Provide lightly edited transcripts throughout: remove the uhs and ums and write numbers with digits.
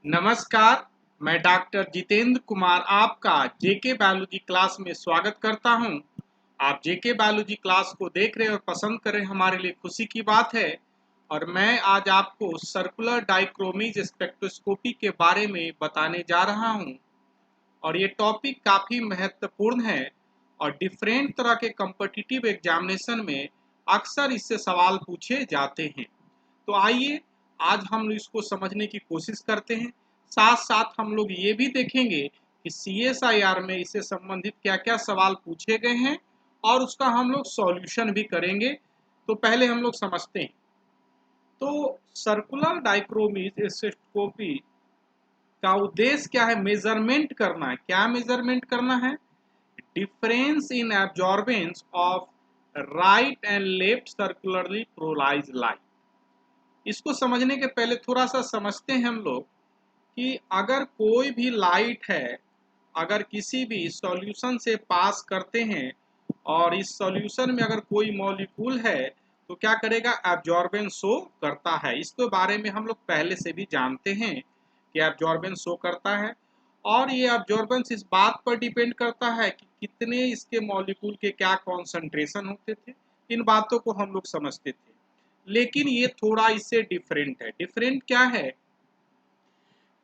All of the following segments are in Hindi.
नमस्कार, मैं डॉक्टर जितेंद्र कुमार आपका जेके बायोलॉजी क्लास में स्वागत करता हूं। आप जेके बायोलॉजी क्लास को देख रहे और पसंद कर रहे हमारे लिए खुशी की बात है। और मैं आज आपको सर्कुलर डाइक्रोमीज स्पेक्ट्रोस्कोपी के बारे में बताने जा रहा हूं। और ये टॉपिक काफ़ी महत्वपूर्ण है और डिफरेंट तरह के कॉम्पिटिटिव एग्जामिनेशन में अक्सर इससे सवाल पूछे जाते हैं। तो आइए आज हम इसको समझने की कोशिश करते हैं। साथ साथ हम लोग ये भी देखेंगे कि CSIR में इससे संबंधित क्या क्या सवाल पूछे गए हैं और उसका हम लोग सॉल्यूशन भी करेंगे। तो पहले हम लोग समझते हैं। तो सर्कुलर डाइक्रोमीज स्पेक्ट्रोस्कोपी का उद्देश्य क्या है? मेजरमेंट करना है। क्या मेजरमेंट करना है? Difference in absorbance of right and left circularly polarized light. इसको समझने के पहले थोड़ा सा समझते हैं हम लोग कि अगर कोई भी लाइट है, अगर किसी भी सॉल्यूशन से पास करते हैं और इस सॉल्यूशन में अगर कोई मॉलिक्यूल है तो क्या करेगा? एब्जॉर्बेंस शो करता है। इसके बारे में हम लोग पहले से भी जानते हैं कि एब्जॉर्बेंस शो करता है। और ये एब्जॉर्बेंस इस बात पर डिपेंड करता है कि कितने इसके मॉलिक्यूल के क्या कॉन्सेंट्रेशन होते थे। इन बातों को हम लोग समझते थे। लेकिन ये थोड़ा इससे डिफरेंट है। डिफरेंट क्या है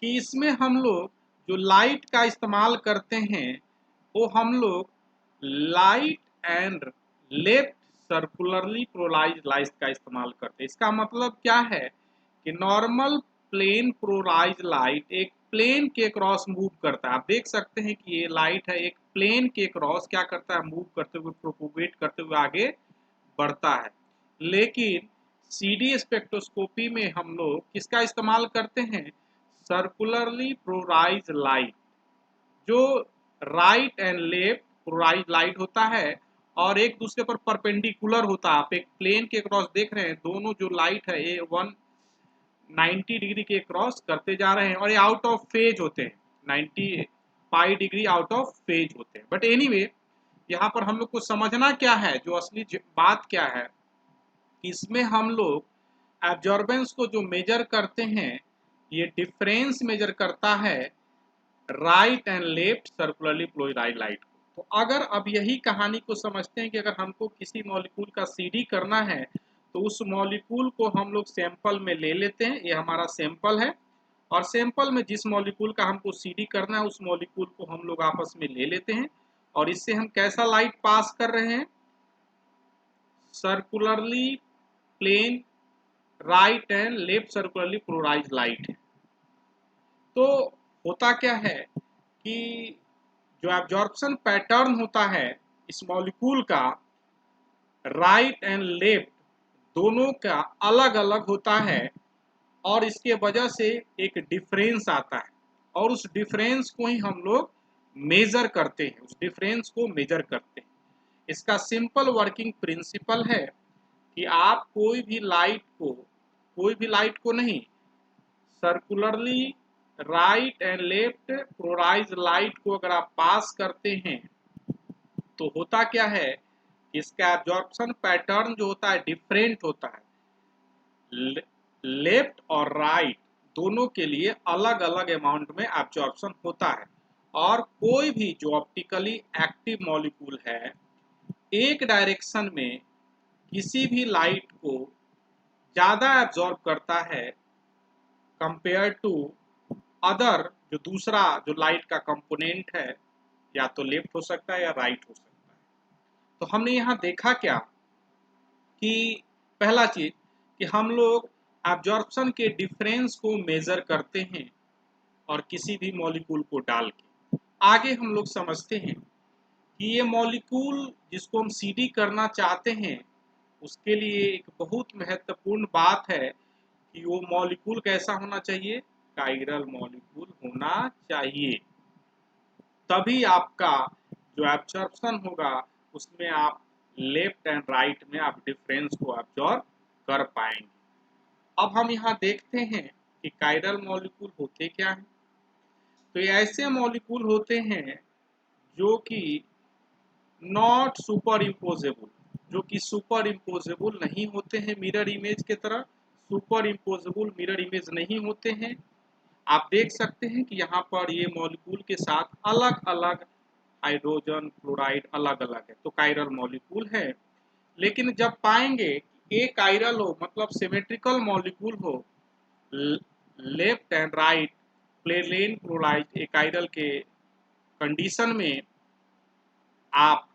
कि इसमें हम लोग जो लाइट का इस्तेमाल करते हैं वो हम लोग light and left circularly polarized light का इस्तेमाल करते हैं। इसका मतलब क्या है कि नॉर्मल प्लेन पोलराइज्ड लाइट एक प्लेन के क्रॉस मूव करता है। आप देख सकते हैं कि ये लाइट है, एक प्लेन के क्रॉस क्या करता है? मूव करते हुए, प्रोपोगेट करते हुए आगे बढ़ता है। लेकिन CD स्पेक्ट्रोस्कोपी में हम लोग किसका इस्तेमाल करते हैं? सर्कुलरली पोलराइज्ड लाइट, जो right and left polarized light होता है और एक दूसरे पर परपेंडिकुलर होता है। आप एक प्लेन के क्रॉस देख रहे हैं, दोनों जो लाइट है ये 190 डिग्री के क्रॉस करते जा रहे हैं और ये आउट ऑफ फेज होते हैं। 95 डिग्री आउट ऑफ फेज होते हैं। बट एनीवे, यहाँ पर हम लोग को समझना क्या है, जो असली बात क्या है, इसमें हम लोग एब्जॉर्बेंस को जो मेजर करते हैं ये डिफरेंस मेजर करता है right and left circularly polarized light को। तो अगर अब यही कहानी को समझते हैं कि अगर हमको किसी मॉलिक्यूल का CD करना है तो उस मॉलिक्यूल को हम लोग सैंपल में ले लेते हैं। ये हमारा सैंपल है और सैंपल में जिस मॉलिक्यूल का हमको CD करना है उस मॉलिक्यूल को हम लोग आपस में ले लेते हैं और इससे हम कैसा लाइट पास कर रहे हैं? Circularly plane right and left circularly polarized light है। तो होता क्या है कि जो एब्जॉर्प्शन पैटर्न होता है इस मॉलिक्यूल का, राइट एंड लेफ्ट दोनों का अलग अलग होता है और इसके वजह से एक डिफरेंस आता है और उस डिफरेंस को ही हम लोग मेजर करते हैं। उस डिफरेंस को मेजर करते हैं। इसका सिंपल वर्किंग प्रिंसिपल है कि आप कोई भी लाइट को नहीं, circularly right and left polarized light को अगर आप पास करते हैं तो होता क्या है, इसका एब्जॉर्प्शन पैटर्न जो होता है डिफरेंट होता है। लेफ्ट और राइट दोनों के लिए अलग अलग अमाउंट में एब्जॉर्प्शन होता है। और कोई भी जो ऑप्टिकली एक्टिव मॉलिक्यूल है एक डायरेक्शन में किसी भी लाइट को ज़्यादा एब्जॉर्ब करता है कंपेयर टू अदर, जो दूसरा जो लाइट का कंपोनेंट है, या तो लेफ्ट हो सकता है या राइट हो सकता है। तो हमने यहाँ देखा क्या कि पहला चीज कि हम लोग एब्जॉर्प्शन के डिफरेंस को मेजर करते हैं और किसी भी मॉलिक्यूल को डाल के आगे हम लोग समझते हैं कि ये मॉलिक्यूल जिसको हम CD करना चाहते हैं उसके लिए एक बहुत महत्वपूर्ण बात है कि वो मॉलिक्यूल कैसा होना चाहिए? कायरल मॉलिक्यूल होना चाहिए। तभी आपका जो एब्जॉर्प्शन होगा उसमें आप लेफ्ट एंड राइट में आप डिफरेंस को एब्जॉर्ब कर पाएंगे। अब हम यहाँ देखते हैं कि कायरल मॉलिक्यूल होते क्या हैं। तो ये ऐसे मॉलिक्यूल होते हैं जो कि नॉट सुपर इम्पोजेबल, जो कि सुपर इम्पोजेबल नहीं होते हैं मिरर इमेज के तरह। सुपर इम्पोजेबल मिरर इमेज नहीं होते हैं आप देख सकते हैं कि यहाँ पर ये मॉलिक्यूल के साथ अलग अलग हाइड्रोजन फ्लोराइड अलग अलग है, तो कायरल मॉलिक्यूल है। लेकिन जब पाएंगे कि एक कायरल हो, मतलब सिमेट्रिकल मॉलिक्यूल हो, left and right plane chloride एक कायरल के कंडीशन में आप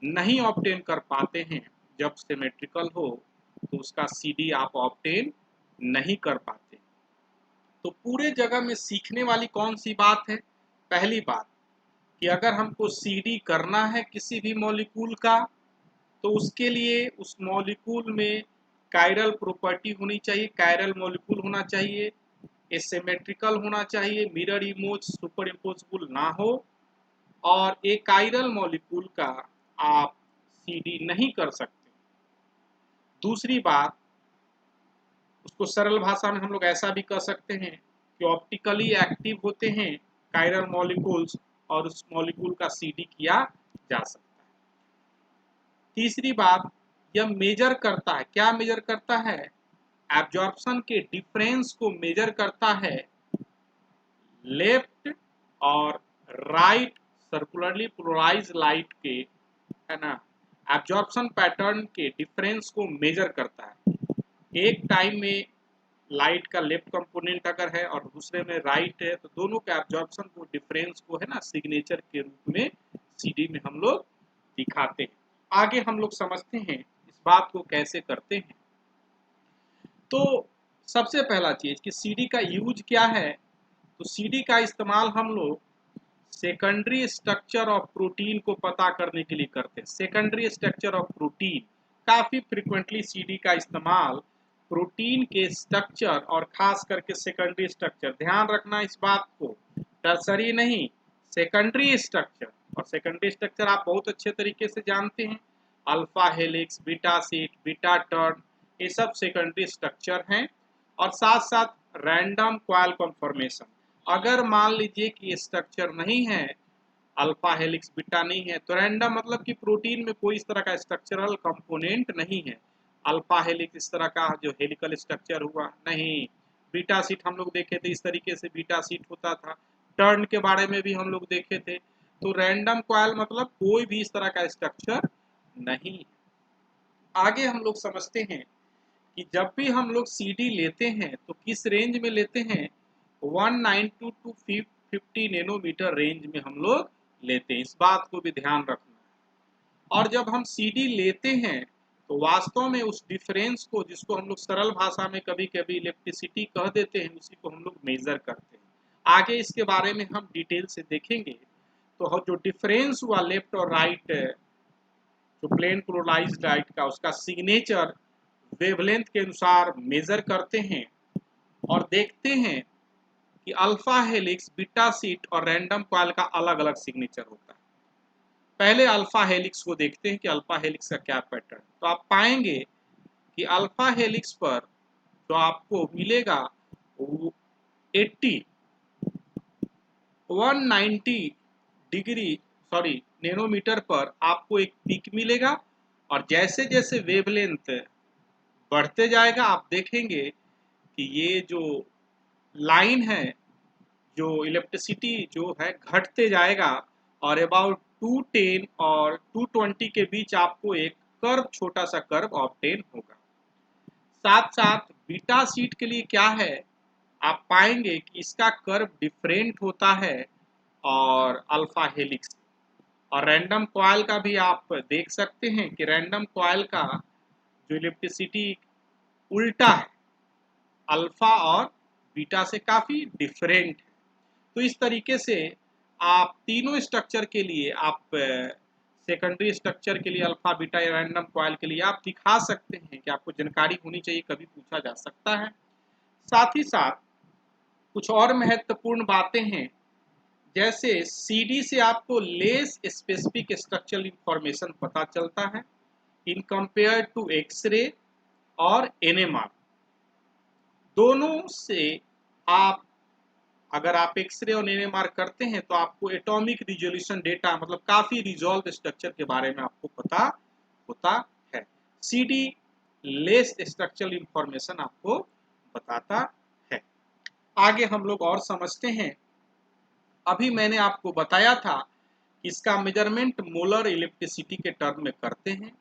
नहीं ऑब्टेन कर पाते हैं, जब सिमेट्रिकल हो तो उसका CD आप ऑब्टेन नहीं कर पाते। तो पूरे जगह में सीखने वाली कौन सी बात है? पहली बात कि अगर हमको CD करना है किसी भी मॉलिक्यूल का, तो उसके लिए उस मॉलिक्यूल में कायरल प्रॉपर्टी होनी चाहिए, कायरल मॉलिक्यूल होना चाहिए, एसिमेट्रिकल होना चाहिए, मिरर इमेज सुपर इम्पोजिबल ना हो, और एक कायरल मॉलिक्यूल का आप CD नहीं कर सकते। दूसरी बात, उसको सरल भाषा में हम लोग ऐसा भी कह सकते हैं कि ऑप्टिकली एक्टिव होते हैं कायरल मॉलिक्यूल्स, और उस मॉलिक्यूल का CD किया जा सकता है। तीसरी बात, यह मेजर करता है, क्या मेजर करता है? एब्जॉर्प्शन के डिफरेंस को मेजर करता है लेफ्ट और राइट सर्कुलरली पोलराइज लाइट के, है ना, एब्जॉर्प्शन पैटर्न के डिफरेंस को मेजर करता है। एक टाइम में लाइट का लेफ्ट कंपोनेंट अगर है और दूसरे में राइट है, तो दोनों के एब्जॉर्प्शन को डिफरेंस को, है ना, सिग्नेचर के रूप में CD में हम लोग दिखाते हैं। आगे हम लोग समझते हैं इस बात को कैसे करते हैं। तो सबसे पहला चीज कि CD का यूज क्या है, तो CD का इस्तेमाल हम लोग सेकेंडरी स्ट्रक्चर ऑफ प्रोटीन को पता करने के लिए करते हैं। सेकेंडरी स्ट्रक्चर ऑफ प्रोटीन, काफी फ्रिक्वेंटली CD का इस्तेमाल प्रोटीन के स्ट्रक्चर और खास करके सेकेंडरी स्ट्रक्चर, ध्यान रखना इस बात को, टर्सरी नहीं, सेकेंडरी स्ट्रक्चर। और सेकेंडरी स्ट्रक्चर आप बहुत अच्छे तरीके से जानते हैं, alpha helix, beta sheet, beta turn, ये सब सेकेंडरी स्ट्रक्चर हैं। और साथ साथ रैंडम कॉइल कॉन्फॉर्मेशन, अगर मान लीजिए कि ये स्ट्रक्चर नहीं है, अल्फा हेलिक्स बीटा नहीं है, तो रैंडम मतलब कि प्रोटीन में कोई इस तरह का स्ट्रक्चरल कंपोनेंट नहीं है। अल्फा हेलिक्स इस तरह का जो हेलिकल स्ट्रक्चर हुआ नहीं, बीटा सीट हम लोग देखे थे, इस तरीके से बीटा सीट होता था, टर्न के बारे में भी हम लोग देखे थे। तो रैंडम कॉइल मतलब कोई भी इस तरह का स्ट्रक्चर नहीं। आगे हम लोग समझते हैं कि जब भी हम लोग CD लेते हैं तो किस रेंज में लेते हैं, 192 टू 50 नैनोमीटर रेंज में हम लोग लेते हैं, इस बात को भी ध्यान रखना है। और जब हम CD लेते हैं तो वास्तव में उस डिफरेंस को, जिसको हम लोग सरल भाषा में कभी कभी इलेक्ट्रिसिटी कह देते हैं, उसी को हम लोग मेजर करते हैं। आगे इसके बारे में हम डिटेल से देखेंगे। तो जो डिफरेंस हुआ लेफ्ट और राइट, जो प्लेन पोलराइज्ड लाइट का, उसका सिग्नेचर वेवलेंथ के अनुसार मेजर करते हैं और देखते हैं कि अल्फा हेलिक्स, बीटा शीट और रैंडम कॉइल का अलग अलग सिग्नेचर होता है। पहले अल्फा हेलिक्स को देखते हैं कि अल्फा हेलिक्स का क्या पैटर्न। तो आप पाएंगे कि अल्फा हेलिक्स पर जो आपको मिलेगा 80 190 डिग्री नैनोमीटर पर आपको एक पीक मिलेगा, और जैसे जैसे वेवलेंथ बढ़ते जाएगा आप देखेंगे कि ये जो लाइन है, जो इलेक्ट्रिसिटी जो है, घटते जाएगा, और अबाउट 210 और 220 के बीच आपको एक कर्व, छोटा सा कर्व ऑब्टेन होगा। साथ साथ बीटा शीट के लिए क्या है, आप पाएंगे कि इसका कर्व डिफरेंट होता है और अल्फा हेलिक्स। और रैंडम कॉइल का भी आप देख सकते हैं कि रैंडम कॉइल का जो इलेक्ट्रिसिटी उल्टा है, अल्फा और बीटा से काफी डिफरेंट है। तो इस तरीके से आप तीनों स्ट्रक्चर के लिए, आप सेकेंडरी स्ट्रक्चर के लिए अल्फा बीटा या रैंडम कॉइल के लिए आप दिखा सकते हैं कि आपको जानकारी होनी चाहिए, कभी पूछा जा सकता है। साथ ही साथ कुछ और महत्वपूर्ण बातें हैं, जैसे CD से आपको लेस स्पेसिफिक स्ट्रक्चरल इंफॉर्मेशन पता चलता है इन कंपेयर टू एक्सरे और NMR। दोनों से आप, अगर आप एक्सरे और NMR करते हैं तो आपको एटॉमिक रिजोल्यूशन डेटा, मतलब काफी रिजॉल्व स्ट्रक्चर के बारे में आपको पता होता है। CD लेस स्ट्रक्चरल इंफॉर्मेशन आपको बताता है। आगे हम लोग और समझते हैं। अभी मैंने आपको बताया था कि इसका मेजरमेंट मोलर इलेक्ट्रिसिटी के टर्म में करते हैं।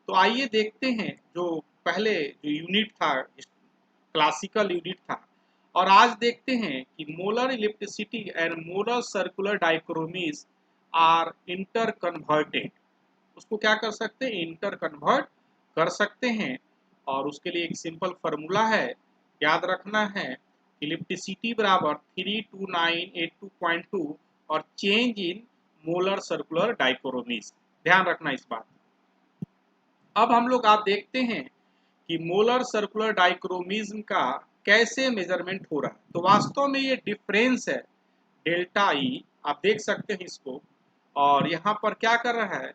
तो आइए देखते हैं, जो पहले जो यूनिट था क्लासिकल यूनिट था, और आज देखते हैं कि molar electricity and molar circular डाइक्रोमीज आर इंटर कन्वर्टेड। उसको क्या कर सकते हैं, इंटर कन्वर्ट कर सकते हैं। और उसके लिए एक सिंपल फार्मूला है, याद रखना है, इलेक्ट्रिसिटी बराबर 32982.2 और चेंज इन मोलर सर्कुलर डाइक्रोमीज। ध्यान रखना इस बात। अब हम लोग आप देखते हैं कि मोलर सर्कुलर डाइक्रोमिज्म का कैसे मेजरमेंट हो रहा है। तो वास्तव में ये डिफरेंस है डेल्टा ई, आप देख सकते हैं इसको, और यहाँ पर क्या कर रहा है,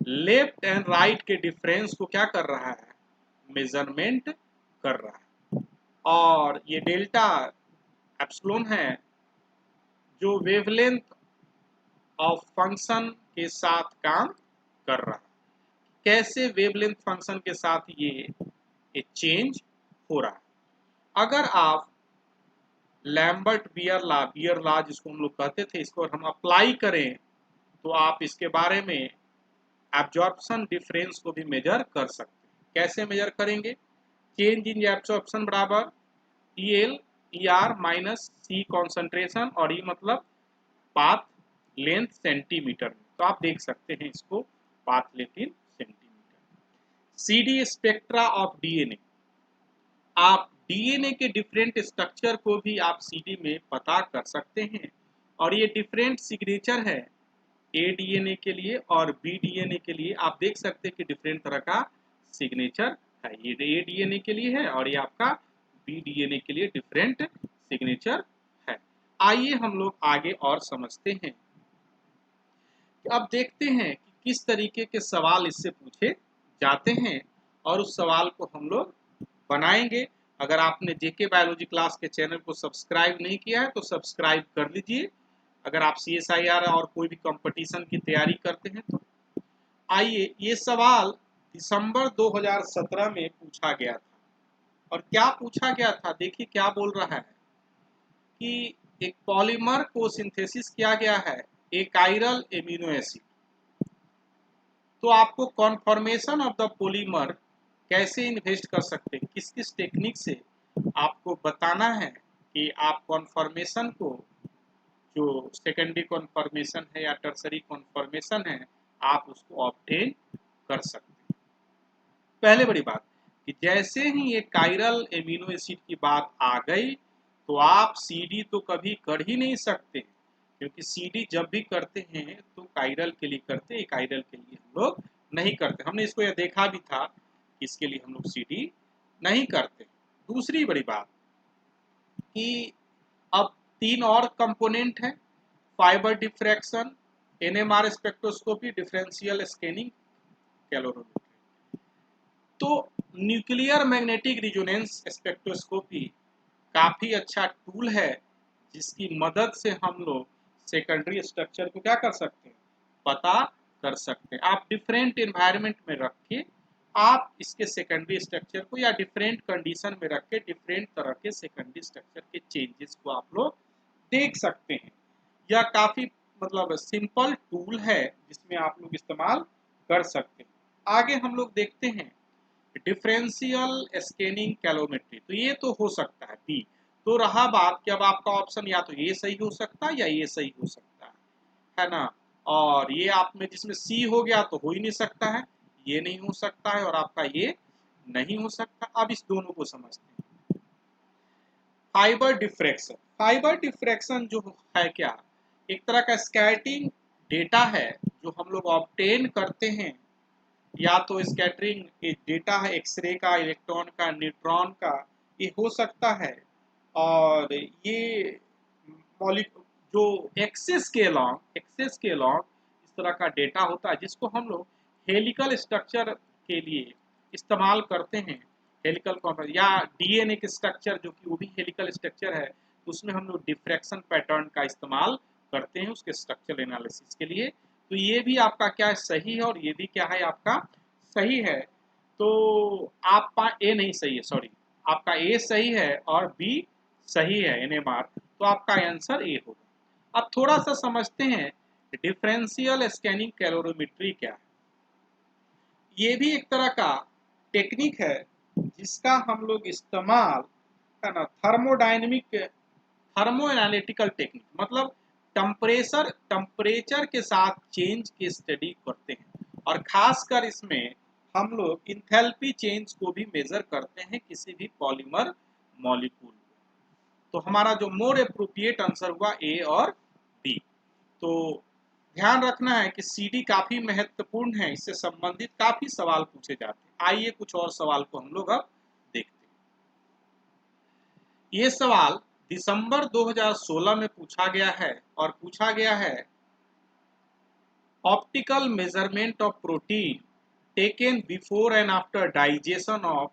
लेफ्ट एंड राइट के डिफरेंस को क्या कर रहा है, मेजरमेंट कर रहा है। और ये डेल्टा एप्सिलॉन है जो वेवलेंथ ऑफ फंक्शन के साथ काम कर रहा है। कैसे वेवलेंथ फंक्शन के साथ ये चेंज हो रहा है। अगर आप लैम्बर्ट बियर लॉ जिसको हम लोग कहते थे, इसको हम अप्लाई करें तो आप इसके बारे में एब्जॉर्प्शन डिफरेंस को भी मेजर कर सकते हैं। कैसे मेजर करेंगे, चेंज इन एब्जॉर्प्शन बराबर EL ER minus C concentration, और ये मतलब पाथ लेंथ सेंटीमीटर में। तो आप देख सकते हैं इसको path length in centimetre. CD spectra of DNA, आप DNA के डिफरेंट स्ट्रक्चर को भी आप CD में पता कर सकते हैं। और ये डिफरेंट सिग्नेचर है A DNA के लिए और B DNA के लिए। आप देख सकते हैं कि डिफरेंट तरह का सिग्नेचर है। ये A DNA के लिए है और ये आपका B DNA के लिए डिफरेंट सिग्नेचर है। आइए हम लोग आगे और समझते हैं। अब देखते हैं कि किस तरीके के सवाल इससे पूछे जाते हैं, और उस सवाल को हम लोग बनाएंगे। अगर आपने जेके बायोलॉजी क्लास के चैनल को सब्सक्राइब नहीं किया है तो सब्सक्राइब कर लीजिए। अगर आप CSIR और कोई भी कंपटीशन की तैयारी करते हैं तो। आइए, ये सवाल दिसंबर 2017 में पूछा गया था। और क्या पूछा गया था, देखिए क्या बोल रहा है कि एक पॉलीमर को सिंथेसिस किया गया है, एक कायरल एमिनो एसिड। तो आपको कॉन्फॉर्मेशन ऑफ द पॉलीमर कैसे इन्वेस्ट कर सकते हैं, किस किस टेक्निक से आपको बताना है कि आप कॉन्फॉर्मेशन को, जो सेकेंडरी कॉन्फॉर्मेशन है या टर्सरी कॉन्फॉर्मेशन है, आप उसको ऑब्टेन कर सकते हैं। पहले बड़ी बात कि जैसे ही ये कायरल एमिनो एसिड की बात आ गई तो आप CD तो कभी कर ही नहीं सकते, क्योंकि CD जब भी करते हैं तो कायरल के लिए करते हैं, कायरल के लिए हम लोग नहीं करते। हमने इसको यह देखा भी था कि इसके लिए हम लोग CD नहीं करते। दूसरी बड़ी बात कि अब 3 और कंपोनेंट हैं, fibre diffraction, NMR spectroscopy, differential scanning, calorimetry. तो न्यूक्लियर मैग्नेटिक रिजोनेंस स्पेक्ट्रोस्कोपी काफ़ी अच्छा टूल है, जिसकी मदद से हम लोग सेकेंडरी स्ट्रक्चर को क्या कर सकते हैं, पता कर सकते हैं। आप डिफरेंट एनवायरनमेंट में रख के आप इसके सेकेंडरी स्ट्रक्चर को, या डिफरेंट कंडीशन में रख के डिफरेंट तरह के सेकेंडरी स्ट्रक्चर के चेंजेस को आप लोग देख सकते हैं। यह काफ़ी मतलब सिंपल टूल है जिसमें आप लोग इस्तेमाल कर सकते हैं। आगे हम लोग देखते हैं डिफरेंशियल स्कैनिंग कैलोमेट्री। तो ये तो हो सकता है बी। तो रहा बात कि अब आपका ऑप्शन या तो ये सही हो सकता है या ये सही हो सकता है ना। और ये आप में जिसमें सी हो गया तो हो ही नहीं सकता है, ये नहीं हो सकता है, और आपका ये नहीं हो सकता। अब इस दोनों को समझते हैं। फाइबर डिफ्रैक्शन, फाइबर डिफ्रैक्शन जो है क्या, एक तरह का स्कैटरिंग डेटा है जो हम लोग ऑब्टेन करते हैं। या तो स्कैटरिंग डेटा है एक्सरे का, इलेक्ट्रॉन का, न्यूट्रॉन का, ये हो सकता है। और ये जो एक्सेस के अलॉन्ग इस तरह का डेटा होता है, जिसको हम लोग हेलिकल स्ट्रक्चर के लिए इस्तेमाल करते हैं। हेलिकल कॉम्पोनेंट या DNA के स्ट्रक्चर, जो कि वो भी हेलिकल स्ट्रक्चर है, तो उसमें हम लोग डिफ्रैक्शन पैटर्न का इस्तेमाल करते हैं उसके स्ट्रक्चर एनालिसिस के लिए। तो ये भी आपका क्या है, सही है, और ये भी क्या है, आपका सही है। तो आपका ए नहीं सही है, सॉरी, आपका ए सही है और बी सही है NMR, तो आपका आंसर ए होगा। अब थोड़ा सा समझते हैं डिफरेंशियल स्कैनिंग कैलोरीमेट्री क्या है। ये भी एक तरह का टेक्निक है जिसका हम लोग इस्तेमाल है ना थर्मो एनालिटिकल टेक्निक, मतलब टेम्परेचर के साथ चेंज की स्टडी करते हैं, और खासकर इसमें हम लोग इंथैल्पी चेंज को भी मेजर करते हैं किसी भी पॉलीमर मॉलिक्यूल। तो हमारा जो मोर एप्रोप्रिएट आंसर हुआ ए और बी। तो ध्यान रखना है कि CD काफी महत्वपूर्ण है, इससे संबंधित काफी सवाल पूछे जाते हैं। आइए कुछ और सवाल को हम लोग अब देखते हैं। ये सवाल दिसंबर 2016 में पूछा गया है, और पूछा गया है optical measurement of protein taken before and after digestion of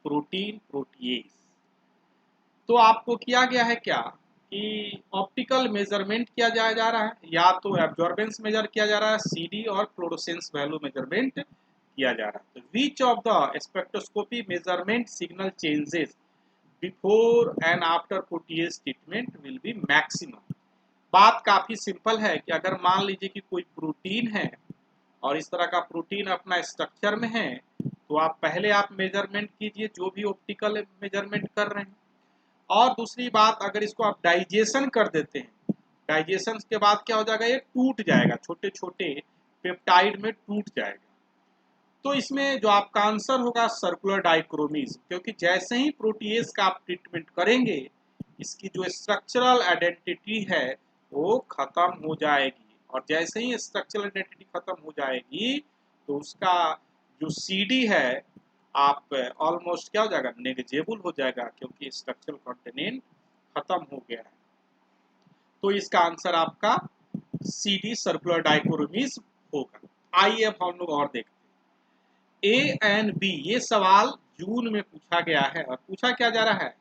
protein protease. तो आपको किया गया है क्या कि ऑप्टिकल मेजरमेंट किया जा रहा है, या तो एब्जॉर्बेंस मेजर किया जा रहा है CD, और फ्लोरोसेंस वैल्यू मेजरमेंट किया जा रहा है। तो which of the spectroscopy measurement signal changes before and after protease treatment will be maximum. बात काफी सिंपल है कि अगर मान लीजिए कि कोई प्रोटीन है और इस तरह का प्रोटीन अपना स्ट्रक्चर में है, तो आप पहले मेजरमेंट कीजिए जो भी ऑप्टिकल मेजरमेंट कर रहे हैं। और दूसरी बात, अगर इसको आप डाइजेशन कर देते हैं, डाइजेशन के बाद क्या हो जाएगा, ये टूट जाएगा, छोटे छोटे पेप्टाइड में टूट जाएगा। तो इसमें जो आपका आंसर होगा सर्कुलर डाइक्रोमीज, क्योंकि जैसे ही प्रोटीएज का आप ट्रीटमेंट करेंगे, इसकी जो स्ट्रक्चरल आइडेंटिटी है वो खत्म हो जाएगी, और जैसे ही स्ट्रक्चरल आइडेंटिटी खत्म हो जाएगी तो उसका जो CD है आप ऑलमोस्ट क्या हो जाएगा, नेग्लिजिबल हो जाएगा, क्योंकि स्ट्रक्चरल कंटेनेंट खत्म हो गया है। तो इसका आंसर आपका CD सर्कुलर डाइक्रोमीज होगा। आइए अब हम लोग और देखते हैं A एंड B। ये सवाल जून में पूछा गया है, और पूछा क्या जा रहा है,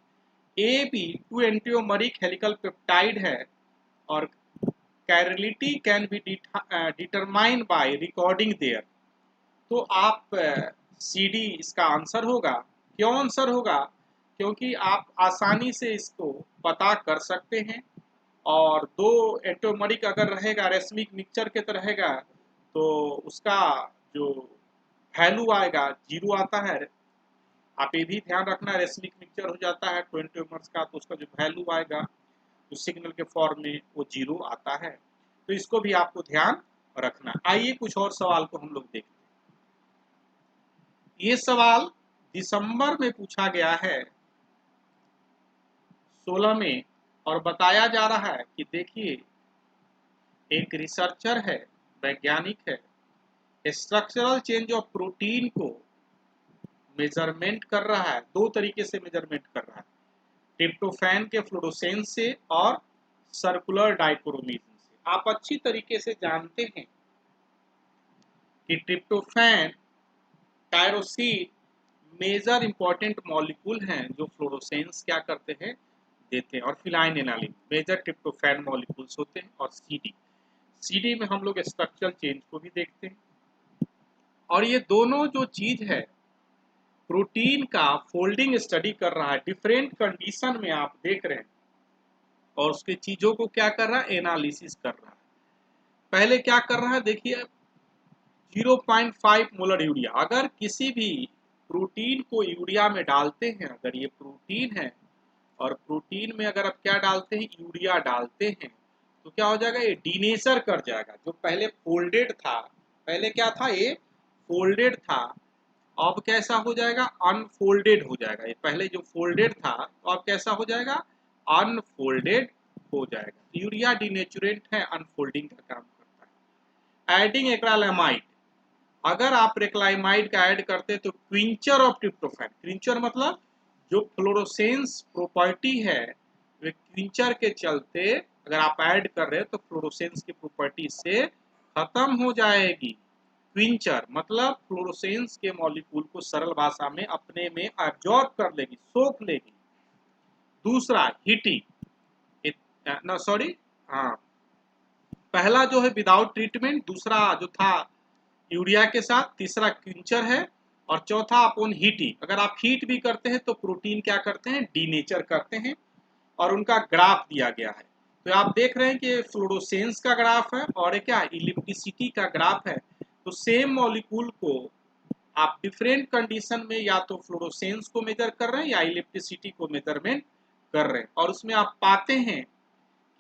AB 2 एंटियोमरिक हेलिकल पेप्टाइड है, और chirality can be determined by recording there. तो आप CD इसका आंसर होगा। क्यों आंसर होगा, क्योंकि आप आसानी से इसको पता कर सकते हैं, और 2 एंटियोमरिक अगर रहेगा, रेशमिक मिक्सचर के तरह रहेगा, तो उसका जो वैल्यू आएगा 0 आता है। आप ये भी ध्यान रखना, रेशमिक मिक्सचर हो जाता है 2 एंटियोमर्स का, तो उसका जो वैल्यू आएगा जो सिग्नल के फॉर्म में वो 0 आता है। तो इसको भी आपको ध्यान रखना। आइए कुछ और सवाल को हम लोग देखते हैं। ये सवाल दिसंबर में पूछा गया है 16 में, और बताया जा रहा है कि देखिए एक रिसर्चर है, वैज्ञानिक है, स्ट्रक्चरल चेंज ऑफ प्रोटीन को मेजरमेंट कर रहा है। 2 तरीके से मेजरमेंट कर रहा है, ट्रिप्टोफैन के फ्लोरोसेंस से और सर्कुलर डाइक्रोमीजन से। आप अच्छी तरीके से जानते हैं कि tryptophan, tyrosine major important molecule हैं जो फ्लोरोसेंस क्या करते हैं, देते हैं। और फिनाइलएलानाइन मेजर ट्रिप्टोफैन मॉलिक्यूल्स होते हैं। और CD में हम लोग स्ट्रक्चरल चेंज को भी देखते हैं। और ये दोनों जो चीज है प्रोटीन का फोल्डिंग स्टडी कर रहा है, डिफरेंट कंडीशन में आप देख रहे हैं, और उसके चीजों को क्या कर रहा है, एनालिसिस कर रहा है। पहले क्या कर रहा है, देखिए 0.5 मोलर यूरिया, अगर किसी भी प्रोटीन को यूरिया में डालते हैं, अगर ये प्रोटीन है और प्रोटीन में अगर आप क्या डालते हैं, यूरिया डालते हैं, तो क्या हो जाएगा, ये डीनेचर कर जाएगा। जो पहले फोल्डेड था, पहले क्या था, ये फोल्डेड था, अब कैसा हो जाएगा, अनफोल्डेड हो जाएगा। ये पहले जो फोल्डेड था तो अब कैसा हो जाएगा, अनफोल्डेड हो जाएगा। यूरिया डीनेचुरेंट है, अनफोल्डिंग का काम करता है। एडिंग एक्रालामाइड, अगर आप रेक्लाइमाइड का ऐड करते तो क्विंचर ऑफ ट्रिप्टोफैन, क्विंचर मतलब जो फ्लोरोसेंस प्रॉपर्टी है वे क्विंचर के चलते अगर आप ऐड कर रहे हैं तो फ्लोरोसेंस की प्रॉपर्टी से खत्म हो जाएगी। क्विंचर मतलब फ्लोरोसेंस के मॉलिक्यूल को सरल भाषा में अपने में एब्जॉर्ब कर लेगी, सोख लेगी। दूसरा हिटी, सॉरी, हाँ, पहला जो है विदाउट ट्रीटमेंट, दूसरा जो था यूरिया के साथ, तीसरा क्विंचर है, और चौथा अपॉन हीटिंग। अगर आप हीट भी करते हैं तो प्रोटीन क्या करते हैं, डीनेचर करते हैं। और उनका ग्राफ दिया गया है। तो आप देख रहे हैं कि फ्लोरोसेंस का ग्राफ है और ये क्या इलेक्ट्रिसिटी का ग्राफ है। तो सेम मॉलिक्यूल को आप डिफरेंट कंडीशन में या तो फ्लोरोसेंस को मेजर कर रहे हैं या इलेक्ट्रिसिटी को मेजरमेंट कर रहे हैं, और उसमें आप पाते हैं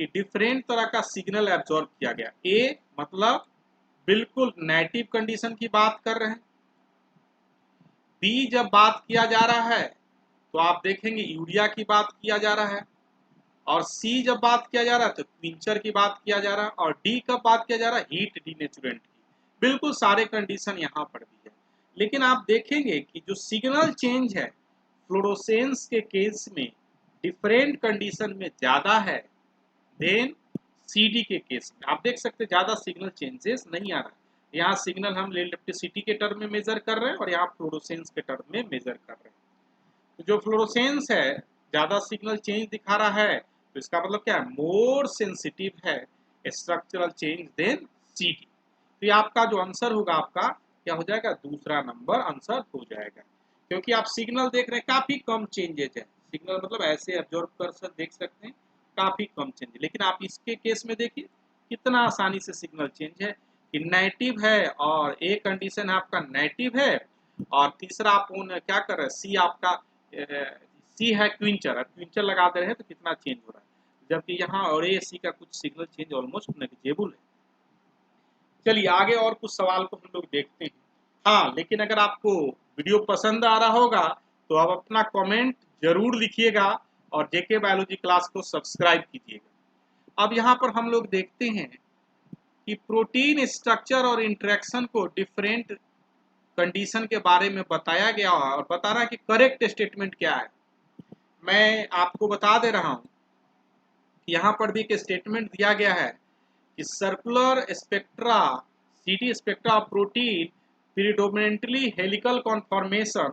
कि डिफरेंट तरह का सिग्नल एब्जॉर्ब किया गया। ए मतलब बिल्कुल नेगेटिव कंडीशन की बात कर रहे हैं। बी जब बात किया जा रहा है तो आप देखेंगे यूरिया की बात किया जा रहा है, और सी जब बात किया जा रहा है तो क्विंचर की बात किया जा रहा है, और डी कब बात किया जा रहा है हीट डीनेचुरेंट की। बिल्कुल सारे कंडीशन यहाँ पर भी है। लेकिन आप देखेंगे कि जो सिग्नल चेंज है फ्लोरोसेंस के केस में डिफरेंट कंडीशन में ज्यादा है देन सीडी के केस में। आप देख सकते हैं ज्यादा सिग्नल चेंजेस नहीं आ रहा है। यहाँ सिग्नल हम इलेक्ट्रिसिटी के टर्म में मेजर कर रहे हैं और यहाँ फ्लोरोसेंस के टर्म में मेजर कर रहे हैं। तो जो फ्लोरोसेंस है ज्यादा सिग्नल चेंज दिखा रहा है, तो इसका मतलब क्या है मोर सेंसिटिव है स्ट्रक्चरल चेंज देन सीडी। तो ये आपका जो आंसर होगा आपका क्या हो जाएगा, दूसरा नंबर आंसर हो जाएगा। क्योंकि आप सिग्नल देख रहे हैं काफी कम चेंजेज है। सिग्नल मतलब ऐसे ऑब्जर्व कर सक देख सकते हैं काफी कम चेंज, लेकिन आप इसके केस में देखिए कितना आसानी से सिग्नल चेंज है कि नेगेटिव है, और ए कंडीशन आपका नेगेटिव है, और तीसरा आप क्या कर रहे हैं सी आपका सी है क्विंचर, क्विंचर लगा दे रहे हैं तो कितना चेंज हो रहा है, जबकि यहाँ और ए सी का कुछ सिग्नल चेंज ऑलमोस्ट नेग्लिजिबल है। चलिए आगे और कुछ सवाल को हम लोग देखते हैं। हाँ, लेकिन अगर आपको वीडियो पसंद आ रहा होगा तो आप अपना कमेंट जरूर लिखिएगा और जेके बायोलॉजी क्लास को सब्सक्राइब कीजिएगा। अब यहाँ पर हम लोग देखते हैं कि प्रोटीन स्ट्रक्चर और इंटरेक्शन को डिफरेंट कंडीशन के बारे में बताया गया है और बता रहा है कि करेक्ट स्टेटमेंट क्या है। मैं आपको बता दे रहा हूँ कि यहाँ पर भी एक स्टेटमेंट दिया गया है कि circular spectra CD spectra of protein predominantly helical conformation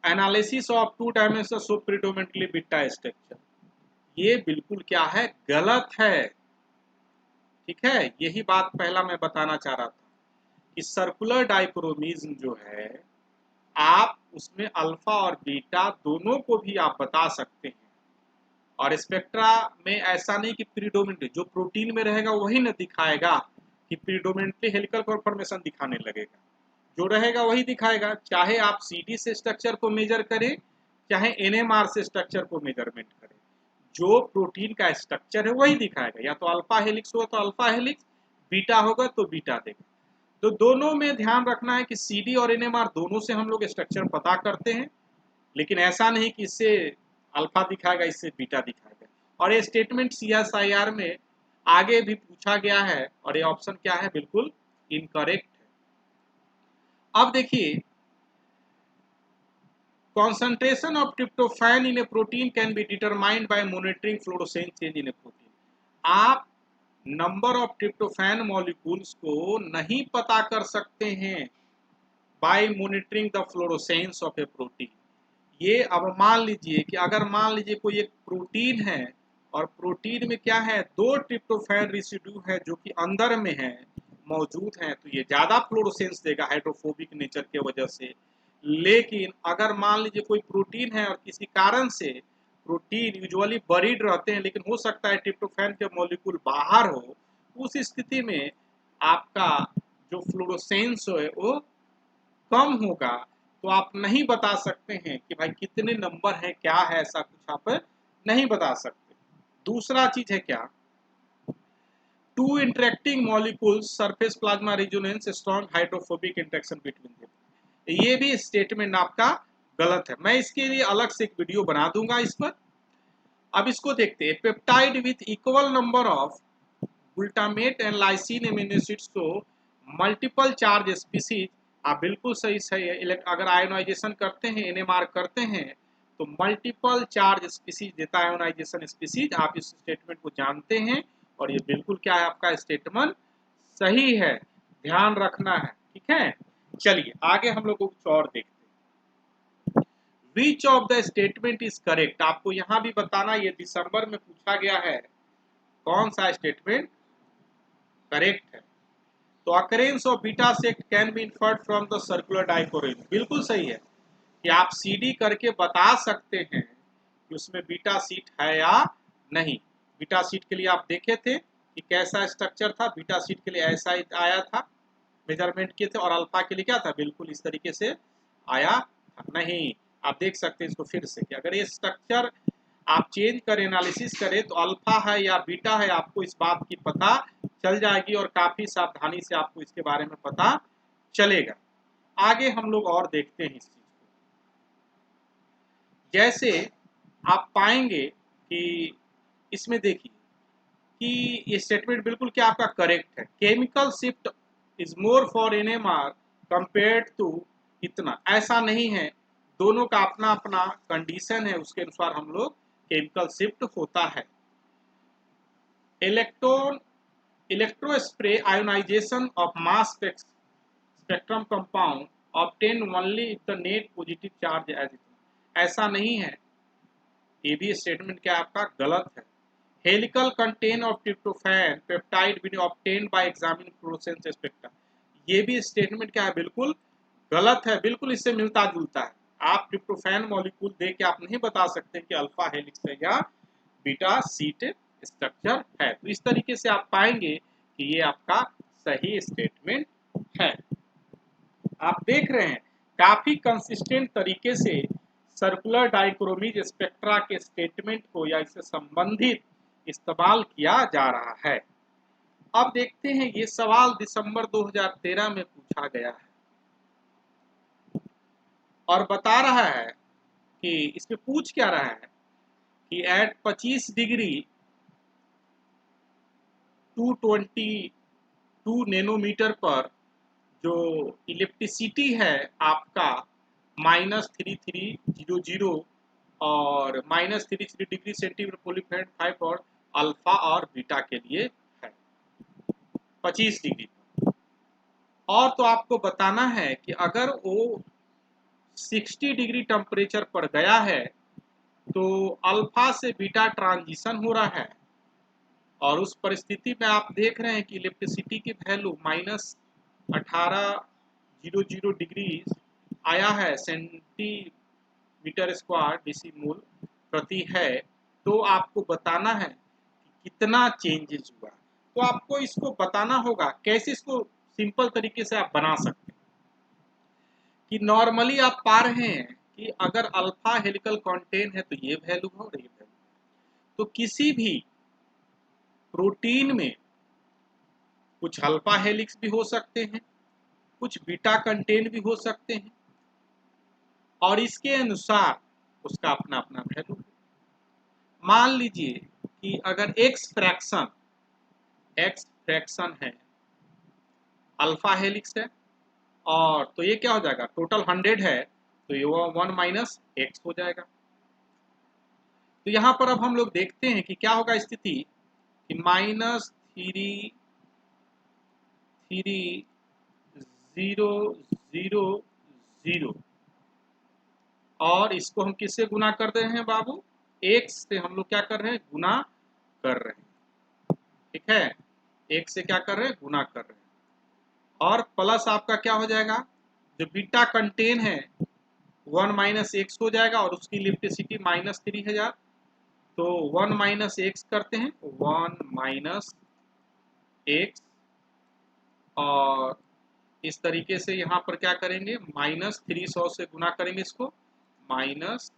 analysis of two dimension so predominantly beta structure. ये बिल्कुल क्या है, गलत है। ठीक है, यही बात पहला मैं बताना चाह रहा था कि सर्कुलर डाइक्रोमिज्म जो है आप उसमें अल्फा और बीटा दोनों को भी आप बता सकते हैं, और स्पेक्ट्रा में ऐसा नहीं कि प्रीडोमिनेंटली जो प्रोटीन में रहेगा वही न दिखाएगा कि प्रीडोमिनेंटली हेलिकल कॉन्फॉर्मेशन दिखाने लगेगा। जो रहेगा वही दिखाएगा, चाहे आप सीडी से स्ट्रक्चर को मेजर करें चाहे एनएमआर से स्ट्रक्चर को मेजरमेंट करें, जो प्रोटीन का स्ट्रक्चर है वही दिखाएगा। या तो अल्फा हेलिक्स होगा तो अल्फा हेलिक्स, बीटा होगा तो बीटा देगा। तो दोनों में ध्यान रखना है कि सीडी और एनएमआर दोनों से हम लोग स्ट्रक्चर पता करते हैं, लेकिन ऐसा नहीं कि इससे अल्फा दिखाएगा इससे बीटा दिखाएगा। और ये स्टेटमेंट सीएसआईआर में आगे भी पूछा गया है और ये ऑप्शन क्या है, बिल्कुल इनकरेक्ट है। अब देखिए concentration of tryptophan in a protein can be determined by monitoring fluorescence change in a protein। आप नंबर ऑफ ट्रिप्टोफैन मॉलिक्यूल्स को नहीं पता कर सकते हैं by monitoring the fluorescence of a protein. ये अब मान लीजिए कि अगर मान लीजिए कोई एक प्रोटीन है और प्रोटीन में क्या है, दो ट्रिप्टोफैन रेसिड्यू है जो कि अंदर में है मौजूद हैं, तो ये ज्यादा फ्लोरोसेंस देगा हाइड्रोफोबिक नेचर के वजह से। लेकिन अगर मान लीजिए कोई प्रोटीन है और किसी कारण से प्रोटीन यूजुअली बरीड रहते हैं लेकिन हो सकता है ट्रिप्टोफैन के मॉलिक्यूल बाहर हो, उस स्थिति में आपका जो फ्लोरोसेंस है वो कम होगा। तो आप नहीं बता सकते हैं कि भाई कितने नंबर है क्या है, ऐसा कुछ आप नहीं बता सकते। दूसरा चीज है क्या, two interacting molecules surface plasma resonance strong hydrophobic interaction between them. ये भी स्टेटमेंट आपका गलत है, मैं इसके लिए अलग से एक वीडियो बना दूंगा इस पर। अब इसको देखते हैं, peptide with equal number of glutamate and lysine amino acids को मल्टीपल चार्ज स्पीसीज। आप बिल्कुल सही सही है, अगर आयोनाइजेशन करते हैं एनएमआर करते हैं तो मल्टीपल चार्ज स्पीसीज देता है आयोनाइजेशन स्पीसीज। आप इस स्टेटमेंट को जानते हैं और ये बिल्कुल क्या है, आपका स्टेटमेंट सही है, ध्यान रखना है। ठीक है, चलिए आगे हम लोग कुछ और देखते हैं। Which of the statement is correct, आपको यहां भी बताना, ये दिसंबर में पूछा गया है कौन सा स्टेटमेंट करेक्ट है। तो occurrence of beta sheet can be inferred from the circular dichroism, बिल्कुल सही है कि आप सीडी करके बता सकते हैं कि उसमें बीटा सीट है या नहीं। बीटा सीट के लिए आप देखे थे कि कैसा स्ट्रक्चर था, बीटा सीट के लिए ऐसा आया था, मेजरमेंट किए थे, और अल्फा के लिए क्या था, बिल्कुल इस तरीके से आया था। नहीं, आप देख सकते हैं इसको फिर से कि अगर ये स्ट्रक्चर आप चेंज करें, एनालिसिस करें, तो अल्फा है या बीटा है आपको इस बात की पता चल जाएगी और काफी सावधानी से आपको इसके बारे में पता चलेगा। आगे हम लोग और देखते हैं इस चीज को। जैसे आप पाएंगे कि इसमें देखिए कि ये स्टेटमेंट बिल्कुल क्या आपका करेक्ट है। Chemical shift is more for NMR compared to इतना, ऐसा नहीं है, दोनों का अपना अपना कंडीशन है, उसके अनुसार हम लोग केमिकल शिफ्ट होता है। Electrospray ionization of mass spectrum compound obtain only if the net positive charge as it, ऐसा नहीं है, ये भी स्टेटमेंट क्या आपका गलत है। Helical contain of tryptophan peptide will obtain bye examining fluorescence spectrum, ये भी स्टेटमेंट क्या है, बिल्कुल गलत है, बिल्कुल इससे मिलता जुलता है। आप ट्रिप्टोफैन मॉलिक्यूल देख के आप नहीं बता सकते कि अल्फा हेलिक्स है या बीटा सीट स्ट्रक्चर है। तो इस तरीके से आप पाएंगे कि ये आपका सही स्टेटमेंट है। आप देख रहे हैं काफी कंसिस्टेंट तरीके से सर्कुलर डाइक्रोमीज स्पेक्ट्रा के स्टेटमेंट को या इससे संबंधित इस्तेमाल किया जा रहा है। अब देखते हैं, ये सवाल दिसंबर 2013 में पूछा गया है और बता रहा है कि इसमें पूछ क्या रहा है कि एट 25 डिग्री 222 नैनोमीटर पर जो इलेक्ट्रिसिटी है आपका -3300 और -33 डिग्री सेंटीग्रेड पोलीफेरेड 5 और अल्फा और बीटा के लिए है 25 डिग्री। और तो आपको बताना है कि अगर वो 60 डिग्री टेम्परेचर पर गया है तो अल्फा से बीटा ट्रांजिशन हो रहा है, और उस परिस्थिति में आप देख रहे हैं कि इलेक्ट्रिसिटी की वैल्यू -1800 डिग्री आया है सेंटीमीटर स्क्वायर डेसीमोल प्रति है। तो आपको बताना है कि कितना चेंजेस हुआ, तो आपको इसको बताना होगा। कैसे इसको सिंपल तरीके से आप बना सकते हैं कि नॉर्मली आप पा रहे हैं कि अगर अल्फा हेलिकल कंटेन है तो ये वैल्यू हो रही है, तो किसी भी प्रोटीन में कुछ अल्फा हेलिक्स भी हो सकते हैं, कुछ बीटा कंटेन भी हो सकते हैं, और इसके अनुसार उसका अपना अपना वैल्यू। मान लीजिए कि अगर एक्स फ्रैक्शन है अल्फा हेलिक्स है, और तो ये क्या हो जाएगा, टोटल 100 है तो ये 1 माइनस एक्स हो जाएगा। तो यहां पर अब हम लोग देखते हैं कि क्या होगा स्थिति कि -33000, और इसको हम किससे गुना कर रहे हैं बाबू, एक्स से हम लोग क्या कर रहे हैं, गुना कर रहे हैं, ठीक है, एक से क्या कर रहे हैं, गुना कर रहे हैं, और प्लस आपका क्या हो जाएगा, जो बीटा कंटेन है 1 माइनस एक्स हो जाएगा, और उसकी इलेक्ट्रिसिटी -3000, तो 1 माइनस एक्स करते हैं, 1 माइनस एक्स, और इस तरीके से यहाँ पर क्या करेंगे, -300 से गुना करेंगे इसको, माइनस,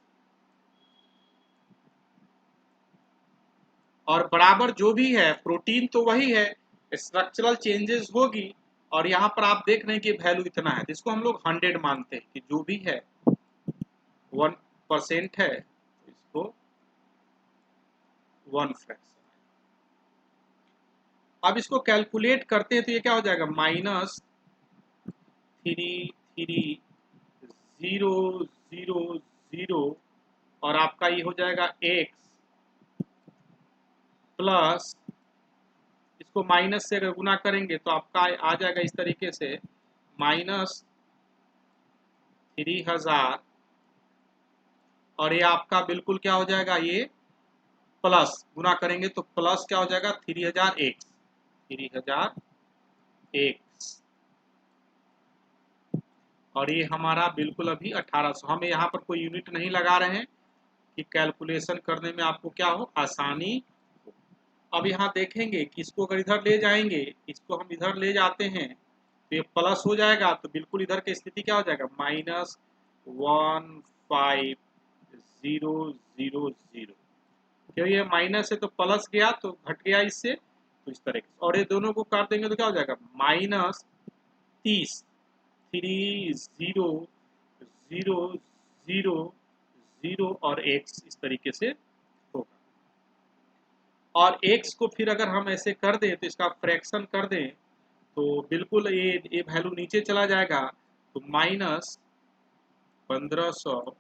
और बराबर जो भी है प्रोटीन तो वही है, स्ट्रक्चरल चेंजेस होगी, और यहाँ पर आप देख रहे हैं कि वैल्यू इतना है, जिसको हम लोग 100 मानते हैं कि जो भी है 1% है, इसको 1 फ्रैक्शन। अब इसको कैलकुलेट करते हैं तो ये क्या हो जाएगा, -3300, और आपका ये हो जाएगा x प्लस, इसको माइनस से अगर गुना करेंगे तो आपका आ जाएगा इस तरीके से -3000, और ये आपका बिल्कुल क्या हो जाएगा, ये प्लस गुना करेंगे तो प्लस क्या हो जाएगा 3000x, और ये हमारा बिल्कुल अभी 1800, हम यहाँ पर कोई यूनिट नहीं लगा रहे हैं कि कैलकुलेशन करने में आपको क्या हो, आसानी हो। अब यहाँ देखेंगे कि इसको अगर इधर ले जाएंगे, इसको हम इधर ले जाते हैं तो ये प्लस हो जाएगा, तो बिल्कुल इधर की स्थिति क्या हो जाएगा, -15000, क्यों ये माइनस है तो प्लस गया तो घट गया इससे, तो इस तरह से। और ये दोनों को काट देंगे तो क्या हो जाएगा, -30, 30 0 0 0 और x इस तरीके से होगा। और x को फिर अगर हम ऐसे कर दें तो इसका फ्रैक्शन कर दें तो बिल्कुल ये वैल्यू नीचे चला जाएगा, तो -1500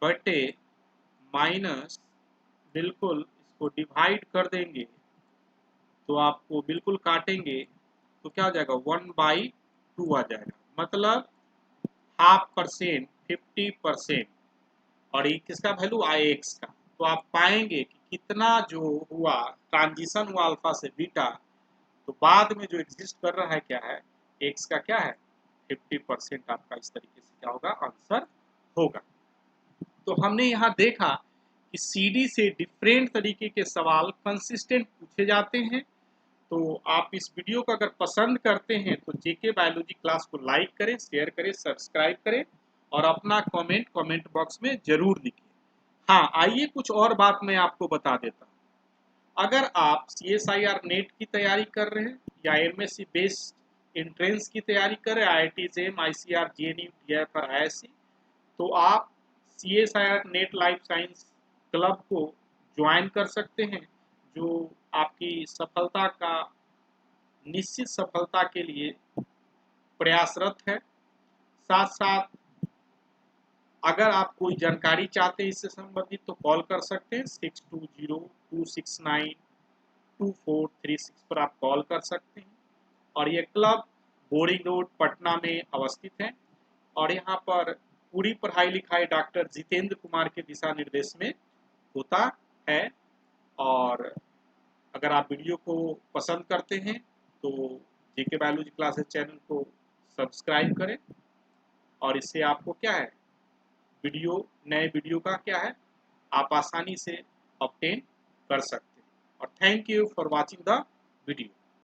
बटे माइनस, बिल्कुल इसको डिवाइड कर देंगे तो आपको बिल्कुल काटेंगे तो क्या हो जाएगा, 1/2 आ जाएगा, मतलब 0.5%, 50%। और ये किसका वैल्यू, आई एक्स का। तो आप पाएंगे कि कितना जो हुआ, ट्रांजिशन हुआ अल्फा से बीटा, तो बाद में जो एग्जिस्ट कर रहा है क्या है, एक्स का क्या है, 50% आपका इस तरीके से क्या होगा, आंसर होगा। तो हमने यहाँ देखा कि सीडी से डिफरेंट तरीके के सवाल कंसिस्टेंट पूछे जाते हैं। तो आप इस वीडियो को अगर पसंद करते हैं तो जेके बायोलॉजी क्लास को लाइक करें, शेयर करें, सब्सक्राइब करें और अपना कमेंट बॉक्स में जरूर लिखें। हाँ, आइए कुछ और बात मैं आपको बता देता हूँ। अगर आप CSIR नेट की तैयारी कर रहे हैं या MSc बेस्ड एंट्रेंस की तैयारी कर रहे हैं, IIT JEM, ICR, JNU, DIF और IISc, तो आप CSIR net life science club को ज्वाइन कर सकते हैं, जो आपकी सफलता का, निश्चित सफलता के लिए प्रयासरत है। साथ साथ अगर आप कोई जानकारी चाहते हैं इससे संबंधित तो कॉल कर सकते हैं, 6202692436 पर आप कॉल कर सकते हैं। और ये क्लब बोरिंग रोड पटना में अवस्थित है और यहाँ पर पूरी पढ़ाई लिखाई डॉक्टर जितेंद्र कुमार के दिशा निर्देश में होता है। और अगर आप वीडियो को पसंद करते हैं तो जेके बायोलॉजी क्लासेस चैनल को सब्सक्राइब करें, और इससे आपको क्या है, नए वीडियो का क्या है, आप आसानी से ऑब्टेन कर सकते हैं। और thank you for watching the video.